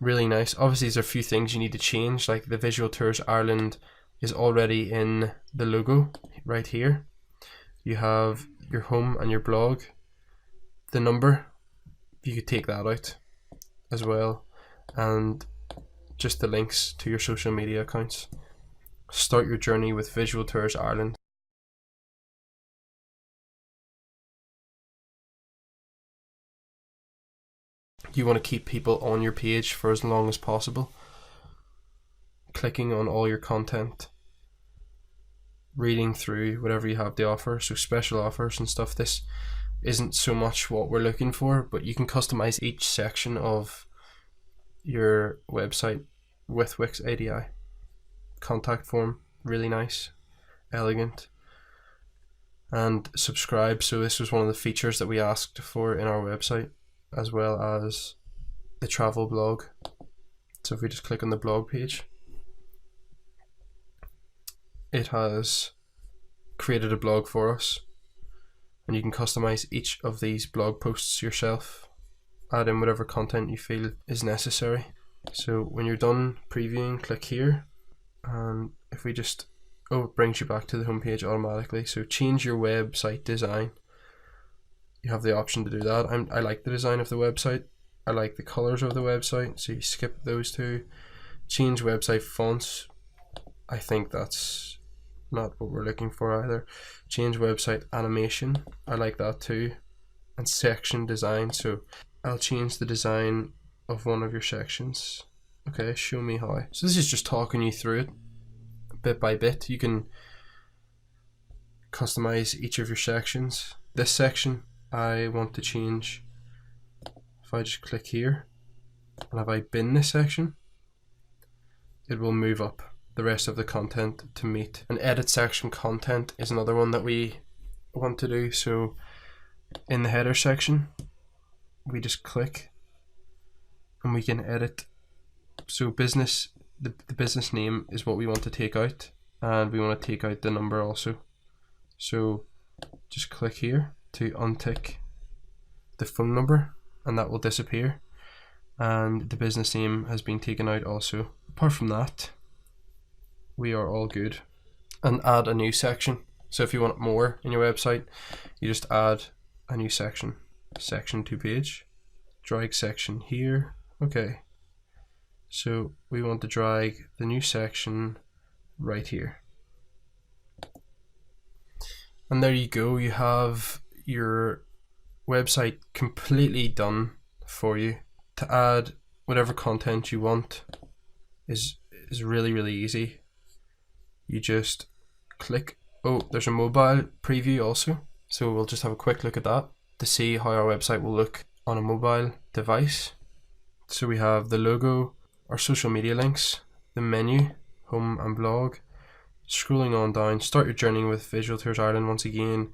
really nice. Obviously there's a few things you need to change, like the Visual Tours Ireland is already in the logo right here. You have your home and your blog. The number, you could take that out as well, and just the links to your social media accounts. Start your journey with Visual Tours Ireland. You want to keep people on your page for as long as possible, clicking on all your content, reading through whatever you have to offer, so special offers and stuff. This isn't so much what we're looking for, but you can customize each section of your website with Wix ADI. Contact form, really nice, elegant. And subscribe, so this was one of the features that we asked for in our website, as well as the travel blog. So if we just click on the blog page, it has created a blog for us, and you can customize each of these blog posts yourself, add in whatever content you feel is necessary. So when you're done previewing, click here, and if we just, it brings you back to the homepage automatically. So change your website design. You have the option to do that. I like the design of the website. I like the colors of the website, so you skip those two. Change website fonts. I think that's not what we're looking for either. Change website animation. I like that too. And section design. So I'll change the design of one of your sections. Okay, show me how. So this is just talking you through it bit by bit. You can customize each of your sections. This section I want to change. If I just click here, and if I bin this section, it will move up the rest of the content to meet. An edit section content is another one that we want to do. So in the header section, we just click and we can edit. So business, the business name is what we want to take out, and we want to take out the number also. So just click here to untick the phone number, and that will disappear, and the business name has been taken out also. Apart from that, we are all good. And add a new section. So if you want more in your website, you just add a new section. Section to page. Drag section here. Okay. So we want to drag the new section right here. And there you go. You have your website completely done for you. To add whatever content you want is really easy. You just click. Oh, there's a mobile preview also, so we'll just have a quick look at that to see how our website will look on a mobile device. So we have the logo, our social media links, the menu, home and blog. Scrolling on down, start your journey with Visual Tours Ireland. Once again,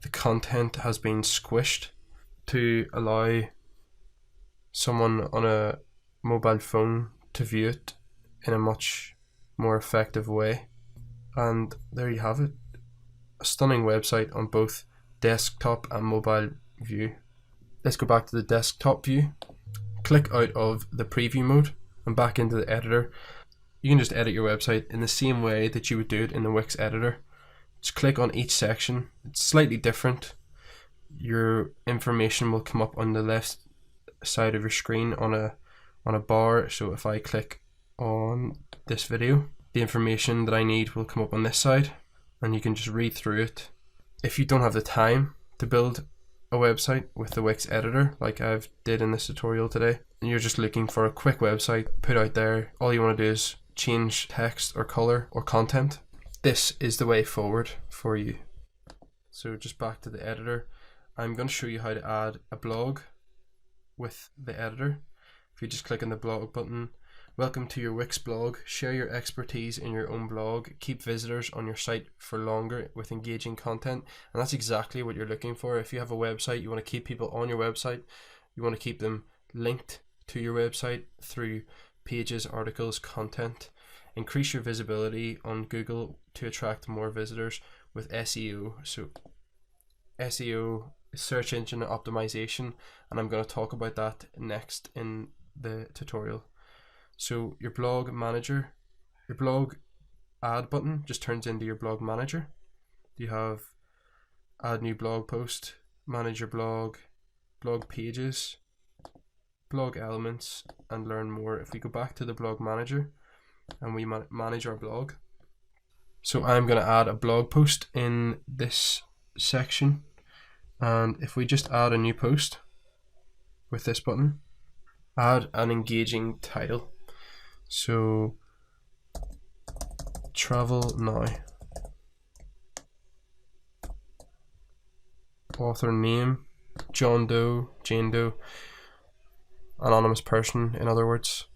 the content has been squished to allow someone on a mobile phone to view it in a much more effective way. And there you have it, a stunning website on both desktop and mobile view. Let's go back to the desktop view, click out of the preview mode and back into the editor. You can just edit your website in the same way that you would do it in the Wix editor. Just click on each section. It's slightly different. Your information will come up on the left side of your screen on a bar. So if I click on this video, the information that I need will come up on this side, and you can just read through it. If you don't have the time to build a website with the Wix editor like I've did in this tutorial today, and you're just looking for a quick website put out there, all you want to do is change text or color or content, this is the way forward for you. So just back to the editor, I'm going to show you how to add a blog with the editor. If you just click on the blog button, welcome to your Wix blog. Share your expertise in your own blog. Keep visitors on your site for longer with engaging content. And that's exactly what you're looking for. If you have a website, you want to keep people on your website. You want to keep them linked to your website through pages, articles, content. Increase your visibility on Google to attract more visitors with SEO. So SEO is search engine optimization, and I'm going to talk about that next in the tutorial. So your blog manager, your blog add button just turns into your blog manager. You have add new blog post, manage your blog, blog pages, blog elements, and learn more. If we go back to the blog manager and we manage our blog, so I'm going to add a blog post in this section, and if we just add a new post with this button, add an engaging title, so travel now, author name John Doe, Jane Doe, anonymous person in other words,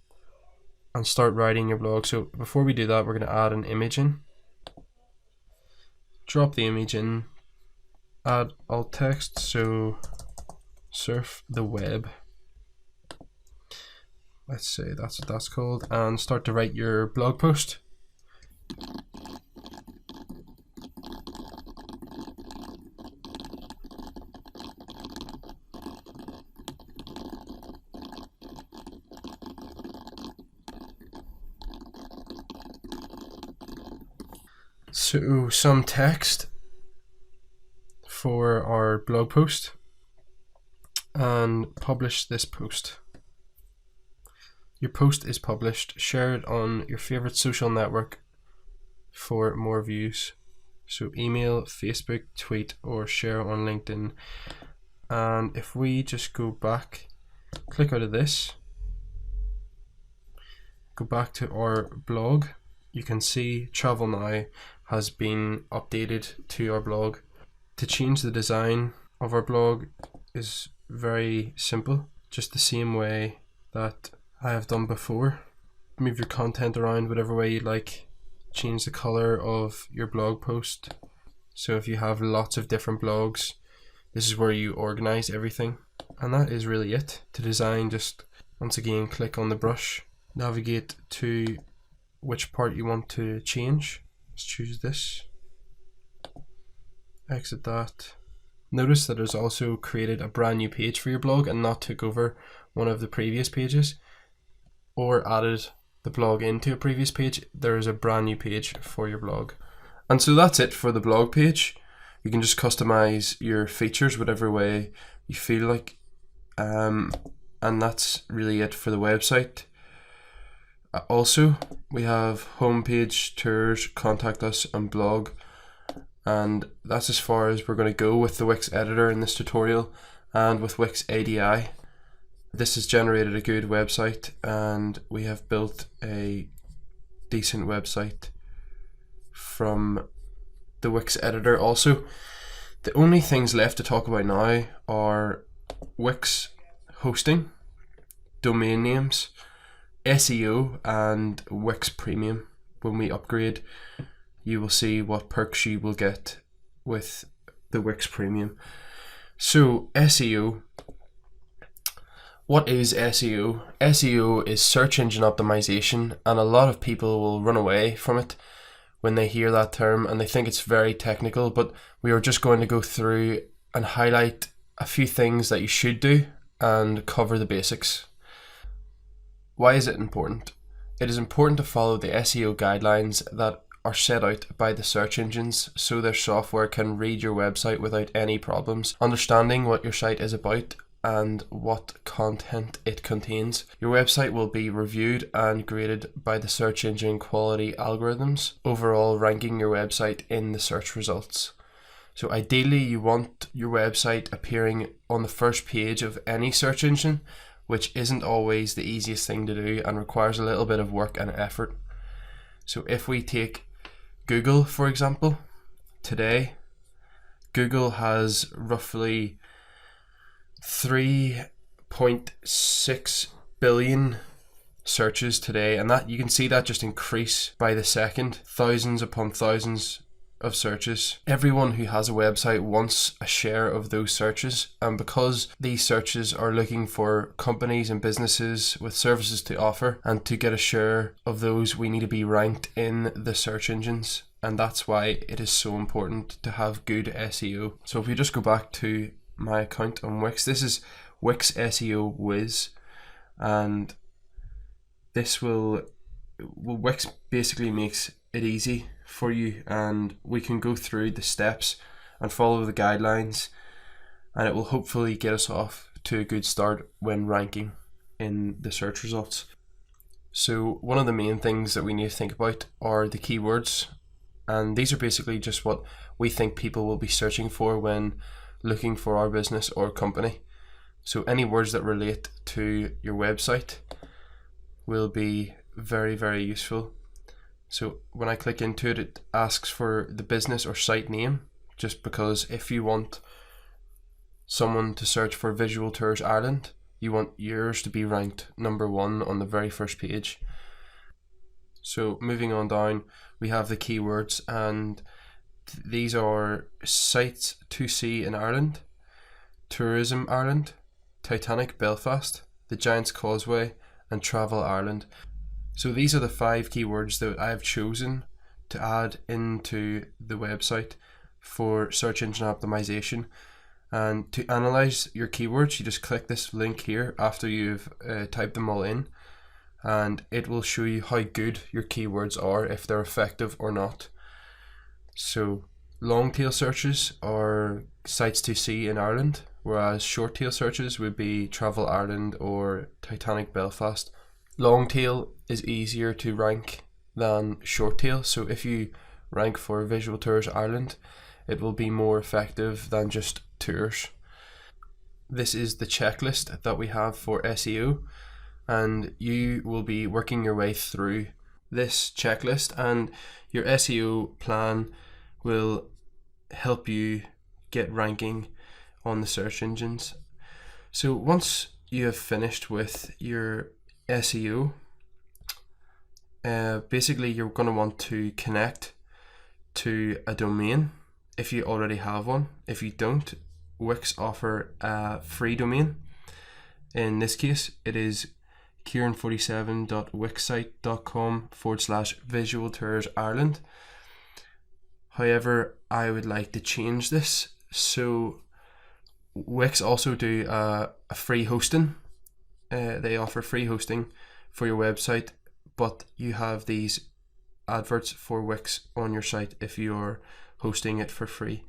and start writing your blog. So before we do that, we're going to add an image in, drop the image in, add alt text, so surf the web, let's say that's what that's called, and start to write your blog post. So some text for our blog post, and publish this post. Your post is published. Share it on your favorite social network for more views. So email, Facebook, tweet, or share on LinkedIn. And if we just go back, click out of this, go back to our blog, you can see Travel Now has been updated to our blog. To change the design of our blog is very simple, just the same way that I have done before. Move your content around whatever way you'd like. Change the color of your blog post. So if you have lots of different blogs, this is where you organize everything. And that is really it. To design, just once again click on the brush, navigate to which part you want to change. Let's choose this, exit that. Notice that it's also created a brand new page for your blog and not took over one of the previous pages or added the blog into a previous page. There is a brand new page for your blog. And so that's it for the blog page. You can just customize your features whatever way you feel like, and that's really it for the website. Also, we have homepage, tours, contact us, and blog, and that's as far as we're going to go with the Wix editor in this tutorial and with Wix ADI. This has generated a good website, and we have built a decent website from the Wix editor also. The only things left to talk about now are Wix hosting, domain names, SEO, and Wix Premium. When we upgrade, you will see what perks you will get with the Wix Premium. So SEO. What is SEO? SEO is search engine optimization, and a lot of people will run away from it when they hear that term and they think it's very technical, but we are just going to go through and highlight a few things that you should do and cover the basics. Why is it important? It is important to follow the SEO guidelines that are set out by the search engines so their software can read your website without any problems, understanding what your site is about and what content it contains. Your website will be reviewed and graded by the search engine quality algorithms, overall ranking your website in the search results. So ideally you want your website appearing on the first page of any search engine, which isn't always the easiest thing to do and requires a little bit of work and effort. So if we take Google, for example, today, Google has roughly 3.6 billion searches today, and that you can see that just increase by the second, thousands upon thousands of searches. Everyone who has a website wants a share of those searches, and because these searches are looking for companies and businesses with services to offer, and to get a share of those we need to be ranked in the search engines, and that's why it is so important to have good SEO. So if we just go back to my account on Wix, this is Wix SEO Wiz, and this Wix basically makes it easy for you, and we can go through the steps and follow the guidelines, and it will hopefully get us off to a good start when ranking in the search results. So one of the main things that we need to think about are the keywords, and these are basically just what we think people will be searching for when looking for our business or company. So any words that relate to your website will be very, very useful. So when I click into it, it asks for the business or site name, just because if you want someone to search for Visual Tours Ireland, you want yours to be ranked #1 on the very first page. So moving on down, we have the keywords, and these are sites to see in Ireland, Tourism Ireland, Titanic Belfast, the Giant's Causeway, and Travel Ireland. So these are the 5 keywords that I've chosen to add into the website for search engine optimization. And to analyze your keywords, you just click this link here after you've typed them all in, and it will show you how good your keywords are, if they're effective or not. So long tail searches are sites to see in Ireland, whereas short tail searches would be Travel Ireland or Titanic Belfast. Long tail is easier to rank than short tail, so if you rank for Visual Tours Ireland, it will be more effective than just tours. This is the checklist that we have for SEO, and you will be working your way through this checklist, and your SEO plan will help you get ranking on the search engines. So once you have finished with your SEO, basically you're going to want to connect to a domain if you already have one. If you don't, Wix offer a free domain. In this case, it is kieran47.wixsite.com/Visual Tours Ireland. However, I would like to change this. So Wix also do a free hosting. They offer free hosting for your website, but you have these adverts for Wix on your site if you're hosting it for free.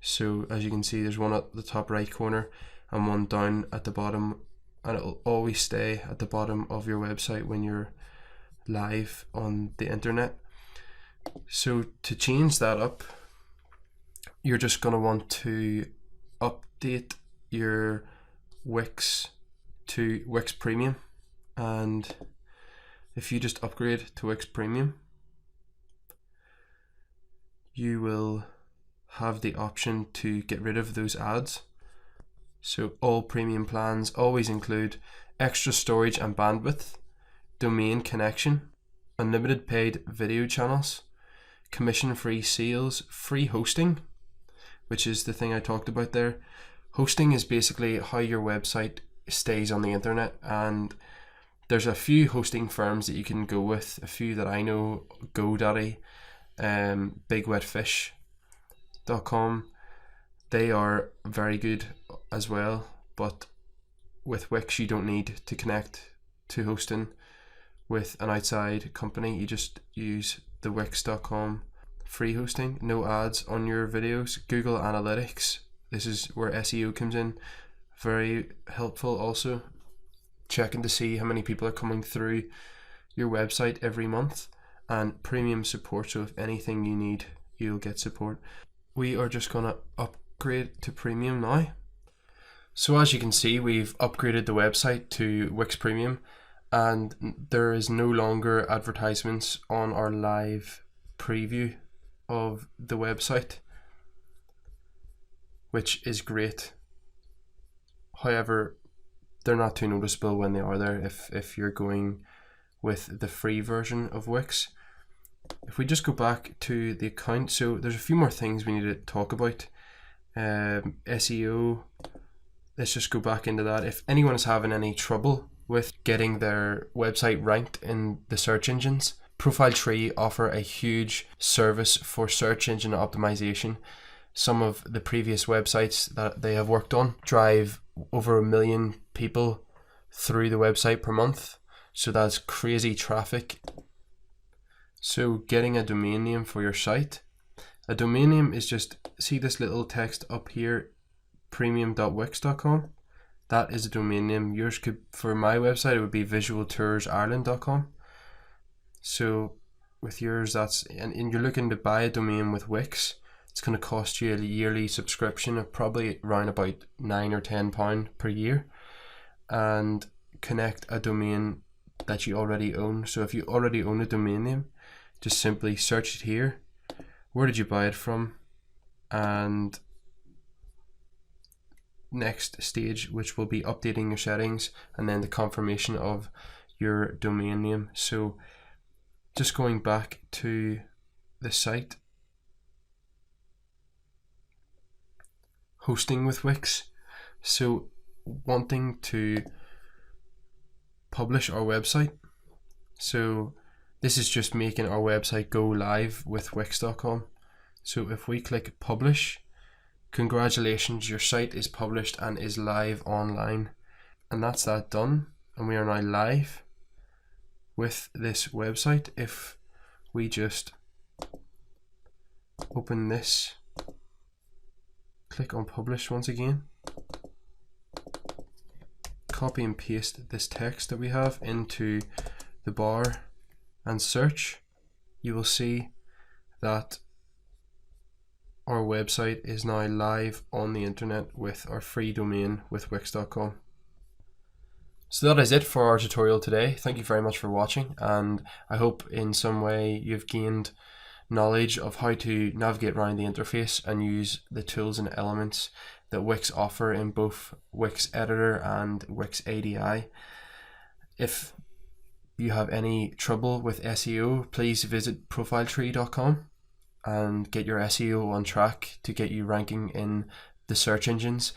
So as you can see, there's one at the top right corner and one down at the bottom, and it will always stay at the bottom of your website when you're live on the internet. So to change that up, you're just going to want to update your Wix to Wix Premium, and if you just upgrade to Wix Premium, you will have the option to get rid of those ads. So all premium plans always include extra storage and bandwidth, domain connection, unlimited paid video channels, commission-free sales, free hosting, which is the thing I talked about there. Hosting is basically how your website stays on the internet, and there's a few hosting firms that you can go with. A few that I know: GoDaddy, BigWetFish.com. They are very good as well, but with Wix you don't need to connect to hosting with an outside company. You just use the Wix.com free hosting, no ads on your videos. Google Analytics, this is where SEO comes in, very helpful also. Checking to see how many people are coming through your website every month, and premium support, so if anything you need, you'll get support. We are just going to upgrade to premium now. So as you can see, we've upgraded the website to Wix Premium, and there is no longer advertisements on our live preview of the website, which is great. However, they're not too noticeable when they are there if you're going with the free version of Wix. If we just go back to the account, so there's a few more things we need to talk about. SEO, let's just go back into that. If anyone is having any trouble with getting their website ranked in the search engines, Profile Tree offer a huge service for search engine optimization. Some of the previous websites that they have worked on drive over 1 million people through the website per month, so that's crazy traffic. So getting a domain name for your site, a domain name is just, see this little text up here, premium.wix.com. that is a domain name. Yours could, for my website, it would be visualtoursireland.com. So with yours, and you're looking to buy a domain with Wix, it's going to cost you a yearly subscription of probably around about £9 or £10 per year, and connect a domain that you already own. So if you already own a domain name, just simply search it here. Where did you buy it from? And next stage, which will be updating your settings, and then the confirmation of your domain name. So just going back to the site, hosting with Wix. So wanting to publish our website. So this is just making our website go live with Wix.com. So if we click publish, congratulations, your site is published and is live online. And that's that done. And we are now live with this website. If we just open this, click on publish once again, copy and paste this text that we have into the bar and search, you will see that our website is now live on the internet with our free domain with Wix.com. So that is it for our tutorial today. Thank you very much for watching, and I hope in some way you've gained knowledge of how to navigate around the interface and use the tools and elements that Wix offer in both Wix Editor and Wix ADI. If you have any trouble with SEO, please visit profiletree.com and get your SEO on track to get you ranking in the search engines.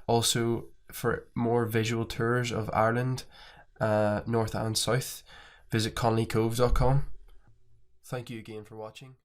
Also, for more visual tours of Ireland, north and south, visit conleycove.com. Thank you again for watching.